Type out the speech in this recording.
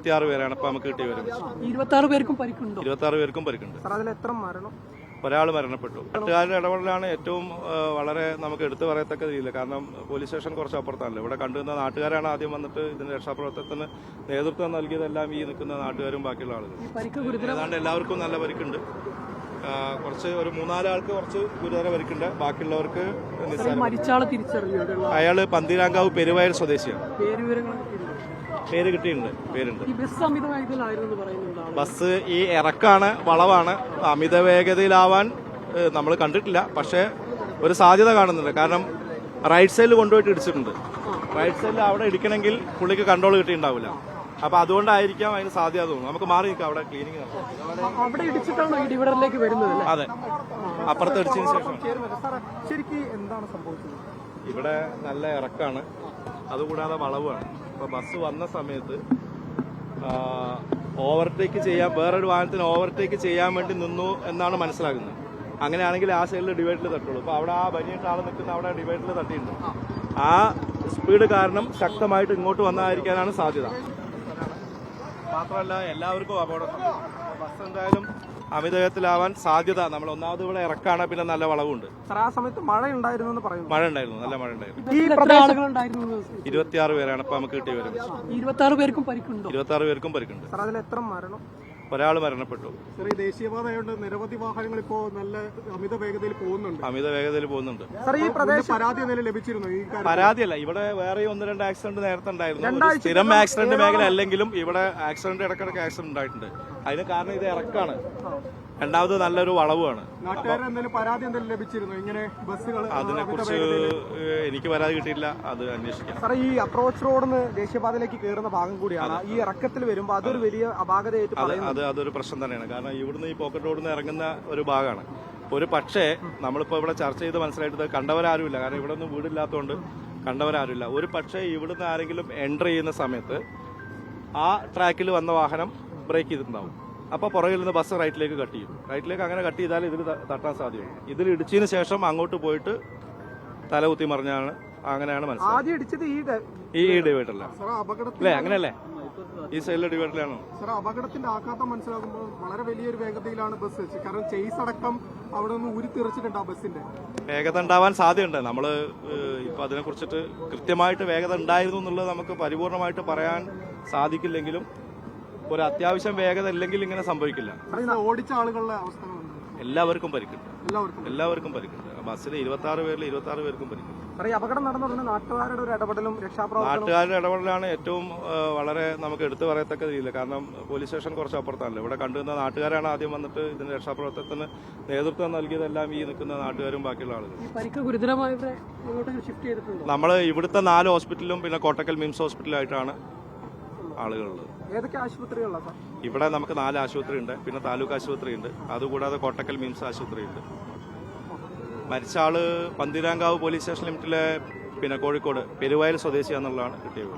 26 പേരാണ് ഇപ്പൊ നമുക്ക് കിട്ടിയ വിവരം. 26 പേർക്കും പരിക്കുണ്ടോ? 26 പേർക്കും പരിക്കുണ്ട്. എത്ര മരണം? ഒരാൾ മരണപ്പെട്ടു. നാട്ടുകാരുടെ ഇടപെടലാണ് ഏറ്റവും വളരെ നമുക്ക് എടുത്തു പറയത്തക്ക രീതിയിൽ. കാരണം പോലീസ് സ്റ്റേഷൻ കുറച്ച് അപ്പുറത്താണല്ലോ. ഇവിടെ കണ്ടുവന്ന നാട്ടുകാരാണ് ആദ്യം വന്നിട്ട് ഇതിന്റെ രക്ഷാപ്രവർത്തനത്തിന് നേതൃത്വം നൽകിയതെല്ലാം ഈ നിൽക്കുന്ന നാട്ടുകാരും ബാക്കിയുള്ള ആളുകൾ. ഏതാണ്ട് എല്ലാവർക്കും നല്ല പരിക്കുണ്ട്. കുറച്ച് ഒരു 3-4 ആൾക്ക് കുറച്ച് ഗുരുതര പരിക്കുണ്ട്. ബാക്കിയുള്ളവർക്ക് അയാള് പന്തീരാങ്കാവ് പെരുവയൽ സ്വദേശിയാണ്. പേര് കിട്ടിയിട്ടുണ്ട്. പേരുണ്ട്. ബസ് ഈ ഇറക്കാണ്, വളവാണ്. അമിത വേഗതയിലാവാൻ നമ്മൾ കണ്ടിട്ടില്ല. പക്ഷേ ഒരു സാധ്യത കാണുന്നുണ്ട്. കാരണം റൈറ്റ് സൈഡിൽ കൊണ്ടുപോയിട്ട് ഇടിച്ചിട്ടുണ്ട്. റൈറ്റ് സൈഡിൽ അവിടെ ഇടിക്കണമെങ്കിൽ പുള്ളിക്ക് കൺട്രോൾ കിട്ടിയിട്ടുണ്ടാവില്ല. അപ്പൊ അതുകൊണ്ടായിരിക്കാം അതിന് സാധ്യത തോന്നുന്നു. നമുക്ക് മാറി നിൽക്കാം. അവിടെ ക്ലീനിങ് അവിടെ ഇടിച്ചിട്ടാണോ ഡിവൈഡറിലേക്ക് വരുന്നത്? അതെ, അപ്പുറത്ത് ഇടിച്ചതിന് ശേഷം. ശരിക്കും എന്താണ് സംഭവിച്ചത്? ഇവിടെ നല്ല ഇറക്കാണ്, അതുകൂടാതെ വളവാണ്. അപ്പൊ ബസ് വന്ന സമയത്ത് ഓവർടേക്ക് ചെയ്യാൻ, വേറൊരു വാഹനത്തിന് ഓവർടേക്ക് ചെയ്യാൻ വേണ്ടി നിന്നു എന്നാണ് മനസ്സിലാക്കുന്നത്. അങ്ങനെയാണെങ്കിൽ ആ സൈഡിൽ ഡിവൈഡിൽ തട്ടുള്ളൂ. അപ്പൊ അവിടെ ആ ബനിയിട്ട് ആൾ നിൽക്കുന്ന അവിടെ ഡിവൈഡിൽ തട്ടിയിട്ടുണ്ട്. ആ സ്പീഡ് കാരണം ശക്തമായിട്ട് ഇങ്ങോട്ട് വന്നതായിരിക്കാനാണ് സാധ്യത. മാത്രമല്ല എല്ലാവർക്കും അപകടം. ബസ് എന്തായാലും അമിതവേഗത്തിലാവാൻ സാധ്യത. നമ്മൾ ഒന്നാമത് ഇവിടെ ഇറക്കാണ്, പിന്നെ നല്ല വളവുണ്ട്. ആ സമയത്ത് മഴ ഉണ്ടായിരുന്നു പറയുന്നു. മഴ ഉണ്ടായിരുന്നു, നല്ല മഴ ഉണ്ടായിരുന്നു. 26 പേരാണ് ഇപ്പൊ നമുക്ക് കിട്ടിയ വിവരം. 26 പേർക്കും പരിക്കുണ്ടോ? 26 പേർക്കും പരിക്കുണ്ട്. എത്ര മരണം? ഒരാൾ മരണപ്പെട്ടു. ദേശീയപാതയായതുകൊണ്ട് നിരവധി വാഹനങ്ങൾ ഇപ്പോ നല്ല അമിത വേഗതയിൽ പോകുന്നുണ്ട്. ഈ പരാതി ലഭിച്ചിരുന്നു? പരാതിയല്ല, ഇവിടെ വേറെ 1-2 ആക്സിഡന്റ് നേരത്തെ ഉണ്ടായിരുന്നു. സ്ഥിരം ആക്സിഡന്റ് മേഖല അല്ലെങ്കിലും ഇവിടെ ആക്സിഡന്റ് ഇടക്കിടക്ക് ആക്സിഡന്റ് ഉണ്ടായിട്ടുണ്ട്. അതിന് കാരണം ഇത് ഇറക്കാണ്, രണ്ടാമത് നല്ലൊരു വളവുമാണ്. അതിനെക്കുറിച്ച് എനിക്ക് പരാതി കിട്ടിയില്ല. അത് അന്വേഷിക്കാം. ഈ അപ്രോച്ച് റോഡിന് ദേശീയപാതയിലേക്ക് കയറുന്ന ഭാഗം കൂടിയാണ്. ഈ ഇറക്കത്തിൽ വരുമ്പോൾ അതൊരു വലിയ അപാകതയായിട്ട് അതൊരു പ്രശ്നം തന്നെയാണ്. കാരണം ഇവിടുന്ന് ഈ പോക്കറ്റ് റോഡിൽ നിന്ന് ഇറങ്ങുന്ന ഒരു ഭാഗമാണ്. ഒരു പക്ഷേ നമ്മളിപ്പോ ഇവിടെ ചർച്ച ചെയ്ത് മനസ്സിലായിട്ട് കണ്ടവരാരുമില്ല. കാരണം ഇവിടെ ഒന്നും വീടില്ലാത്തതുകൊണ്ട് കണ്ടവരാരുമില്ല. ഒരു പക്ഷേ ഇവിടുന്ന് ആരെങ്കിലും എൻട്രി ചെയ്യുന്ന സമയത്ത് ആ ട്രാക്കിൽ വന്ന വാഹനം ബ്രേക്ക് ചെയ്തിട്ടുണ്ടാവും. അപ്പോൾ പുറകിൽ നിന്ന് ബസ് റൈറ്റിലേക്ക് കട്ട് ചെയ്യും. റൈറ്റിലേക്ക് അങ്ങനെ കട്ട് ചെയ്താൽ ഇതിൽ തട്ടാൻ സാധ്യതയുണ്ട്. ഇതിൽ ഇടിച്ചതിന് ശേഷം അങ്ങോട്ട് പോയിട്ട് തലകുത്തി മറിഞ്ഞാണ്. അങ്ങനെയാണ് മനസ്സിലായത്. ഈ ഡിവൈഡല്ല അല്ലേ? അങ്ങനെയല്ലേ? ഈ സൈഡിലെ ഡിവൈഡറിലാണോ? അപകടത്തിന്റെ ആഘാതം മനസ്സിലാകുമ്പോൾ വളരെ വലിയൊരു വേഗതയിലാണ് ബസ്. കാരണം ചേസ് അടക്കം അവിടെ നിന്ന് ഉരുത്തിറിച്ചിട്ടുണ്ട് ആ ബസിന്റെ. വേഗത ഉണ്ടാവാൻ സാധ്യതയുണ്ട്. നമ്മൾ ഇപ്പൊ അതിനെ കുറിച്ചിട്ട് കൃത്യമായിട്ട് വേഗത ഉണ്ടായിരുന്നു എന്നുള്ളത് നമുക്ക് പരിപൂർണമായിട്ട് പറയാൻ സാധിക്കില്ലെങ്കിലും ഒരു അത്യാവശ്യം വേഗത ഇല്ലെങ്കിൽ ഇങ്ങനെ സംഭവിക്കില്ല. ഓടിച്ച ആളുകളുടെ അവസ്ഥ എല്ലാവർക്കും പരിക്കുണ്ട്. ബസ്സിൽ 26 പേരിൽ 26 പേർക്കും പരിക്കുണ്ട്. അപകടം നടന്നുകൊണ്ട് നാട്ടുകാരുടെ ഒരു ഇടപെടലും നാട്ടുകാരുടെ ഇടപെടലാണ് ഏറ്റവും വളരെ നമുക്ക് എടുത്തു പറയത്തക്ക രീതിയിൽ. കാരണം പോലീസ് സ്റ്റേഷൻ കുറച്ച് അപ്പുറത്താണല്ലോ. ഇവിടെ കണ്ടുവന്ന നാട്ടുകാരാണ് ആദ്യം വന്നിട്ട് ഇതിന്റെ രക്ഷാപ്രവർത്തനത്തിന് നേതൃത്വം നൽകിയതെല്ലാം ഈ നിൽക്കുന്ന നാട്ടുകാരും ബാക്കിയുള്ള ആളുകൾ. നമ്മൾ ഇവിടുത്തെ 4 ഹോസ്പിറ്റലിലും പിന്നെ കോട്ടക്കൽ മിംസ് ഹോസ്പിറ്റലായിട്ടാണ് ആളുകളുള്ളത്. ഏതൊക്കെ ആശുപത്രികളാണ്? ഇവിടെ നമുക്ക് 4 ആശുപത്രി ഉണ്ട്. പിന്നെ താലൂക്ക് ആശുപത്രി ഉണ്ട്. അതുകൂടാതെ കോട്ടക്കൽ മിംസ് ആശുപത്രി ഉണ്ട്. മരിച്ച ആള് പന്തീരാങ്കാവ് പോലീസ് സ്റ്റേഷൻ ലിമിറ്റിലെ പിന്നെ കോഴിക്കോട് പെരുവയൽ സ്വദേശിയാന്നുള്ളതാണ് കിട്ടിയത്.